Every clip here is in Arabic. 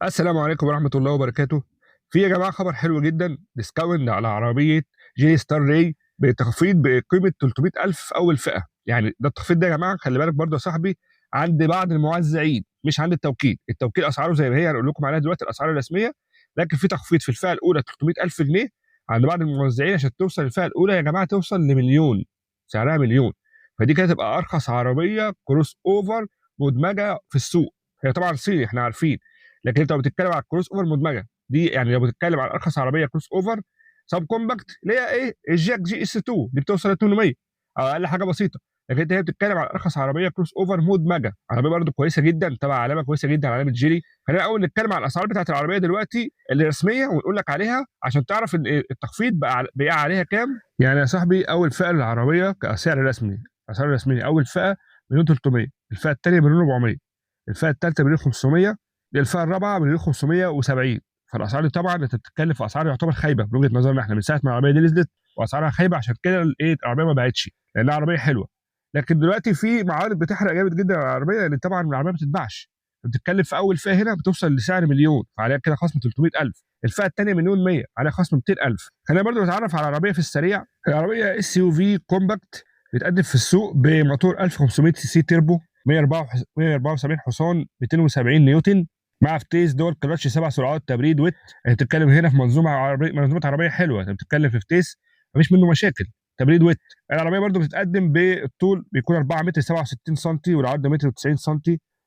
السلام عليكم ورحمة الله وبركاته. في يا جماعة خبر حلو جدا، ديسكاونت على عربية جيلي ستار راي بتخفيض بقيمة 300,000 في أول فئة. يعني ده التخفيض ده يا جماعة خلي بالك برضه يا صاحبي عند بعض الموزعين مش عند التوكيل. التوكيل أسعاره زي ما هي هنقول لكم عليها دلوقتي الأسعار الرسمية، لكن في تخفيض في الفئة الأولى 300,000 جنيه عند بعض الموزعين عشان توصل الفئة الأولى يا جماعة توصل لمليون، سعرها مليون. فدي كده تبقى أرخص عربية كروس أوفر مدمجة في السوق. هي طبعا صيني احنا عارفين، لكن انت لو بتتكلم على الكروس اوفر مدمجه دي، يعني لو بتتكلم على ارخص عربيه كروس اوفر سب كومباكت اللي هي ايه الجاك جي اس 2 دي بتوصل ل 800 او اقل حاجه بسيطه. لكن انت هي بتتكلم على ارخص عربيه كروس اوفر مدمجه، عربيه برده كويسه جدا تبع علامه كويسه جدا علامه جيلي. خلينا اول نتكلم على الاسعار بتاعت العربيه دلوقتي اللي رسميه ونقول لك عليها عشان تعرف التخفيض بقى عليها كام. يعني يا صاحبي اول فئه للعربيه كسعر رسمي، اسعار رسميه اول فئه مليون 300، الفئه الثانيه مليون 400، الفئه الثالثه مليون 500، الفئه الرابعه مليون 570. فالاسعار دي طبعا انت بتتكلم في اسعار يعتبر خايبه من وجهه نظرنا احنا من ساعه ما العربيه دي نزلت واسعارها خايبه، عشان كده الايه العربيه ما باعتش لانها عربيه حلوه. لكن دلوقتي في معارض بتحرق جامد جدا على العربيه لان طبعا العربيه ما بتتباعش. بتتكلم في اول فئه هنا بتوصل لسعر مليون فعليها كده خصم 300,000، الفئه الثانيه مليون 100 عليها خصم 200,000. خلينا برضو نتعرف على العربيه في السريع. العربيه اس يو في كومباكت بتقدم في السوق بموتور 1500 سي سي تيربو، 174 حصان، 270 نيوتن، مع فتيس دول كلاتش 7 سرعات تبريد ويت. يعني بتتكلم هنا في منظومه عربيه حلوه، انت بتتكلم في فتيس مفيش منه مشاكل، تبريد ويت. العربيه برضو بتتقدم بالطول بيكون 4 متر 67 سم والعرض متر 90 سم،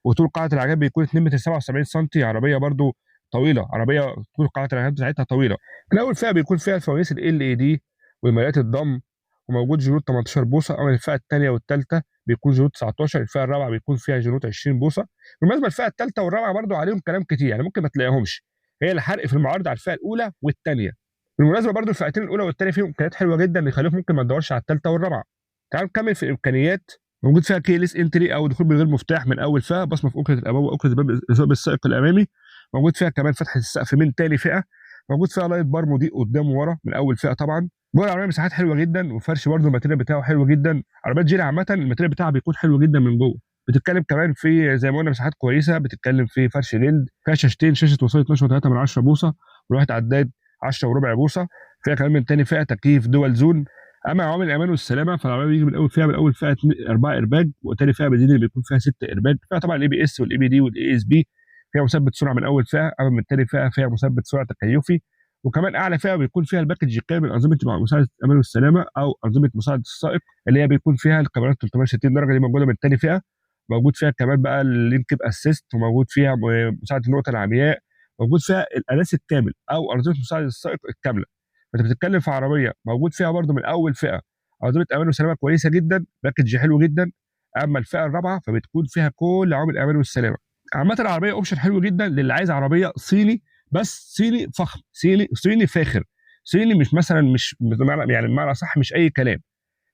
وطول قاعده العجاب بيكون 2 متر 77 سم. عربيه برضو طويله، عربيه طول قاعده العجاب بتاعتها طويله. من اول فئه بيكون فيها الفوانيس ال اي دي ومرايات الضم، وموجود جنود 18 بوصه. اما الفئه الثانيه والثالثه بيكون جنود 19، الفئه الرابعه بيكون فيها جنود 20 بوصه. بالمناسبه الفئه الثالثه والرابعه برضو عليهم كلام كتير، يعني ممكن ما تلاقيهمش، هي الحرق في المعارض على الفئه الاولى والثانيه. بالمناسبه برضو الفئتين الاولى والثانيه فيهم امكانيات حلوه جدا يخليك ممكن ما تدورش على الثالثه والرابعه. تعال نكمل في الامكانيات. موجود فيها كيليس انتري او دخول من غير مفتاح من اول فئه، بصمه في اكره الامام واكره الباب السائق الامامي. موجود فيها كمان فتحه السقف من ثاني فئه. موجود فيها لايت بار مضيء قدام وورا من اول فئه طبعا. جوه العربيه مساحات حلوه جدا وفرش برده الماتيريال بتاعه حلو جدا. عربيات جيلي عامه الماتيريال بتاعها بيكون حلو جدا من جوه. بتتكلم كمان في زي ما قلنا مساحات كويسه، بتتكلم في فرش جلد، فيها شاشتين، شاشه وصل 12.3 بوصه ولوحه عداد 10 وربع بوصه. فيها كمان من تاني فئه تكييف دول زون. اما عوامل الامان والسلامه فالعربيه بيجي من اول فئه 4 ايرباج، وتاني فئه بنزين بيكون فيها 6 ايرباج. فيها طبعا الاي بي اس والاي بي دي والاي اس بي. فيها مثبت سرعه من اول فئه، اما من تاني فئه فيها مثبت سرعه تكيفي. وكمان اعلى فئه بيكون فيها الباكج الكامل من انظمه مساعده الامان والسلامه او انظمه مساعده السائق، اللي هي بيكون فيها الكاميرات 360 درجه دي موجوده من تاني فئه. موجود فيها كمان بقى اللينك اسيست، وموجود فيها مساعده النقطه العمياء، موجود فيها الاناس الكامل او انظمه مساعده السائق الكامله. فانت بتتكلم في عربيه موجود فيها برده من اول فئه انظمه امان وسلامه كويسه جدا، باكج حلو جدا. اما الفئه الرابعه فبتكون فيها كل عوامل الامان والسلامه. عامه العربيه اوبشن حلو جدا للي عايز عربيه صيني، بس صيني فخم، صيني فاخر، صيني مش مثلا مش يعني بمعنى صح مش اي كلام.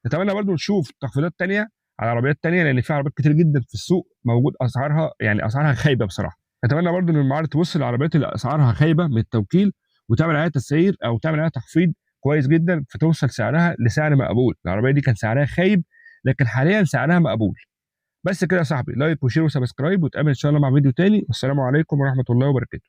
نتمنى برضو نشوف تخفيضات تانية على عربيات تانية لان في عربيات كتير جدا في السوق موجود اسعارها يعني اسعارها خايبه بصراحه. نتمنى برضو ان المعارض تبص للعربيات اللي اسعارها خايبه من التوكيل وتعمل عليها تسعير او تعمل عليها تخفيض كويس جدا فتوصل سعرها لسعر مقبول. العربيه دي كان سعرها خايب لكن حاليا سعرها مقبول. بس كده يا صاحبي، لايك وشير وسبسكرايب، وتقابل ان شاء الله مع فيديو تاني، والسلام عليكم ورحمه الله وبركاته.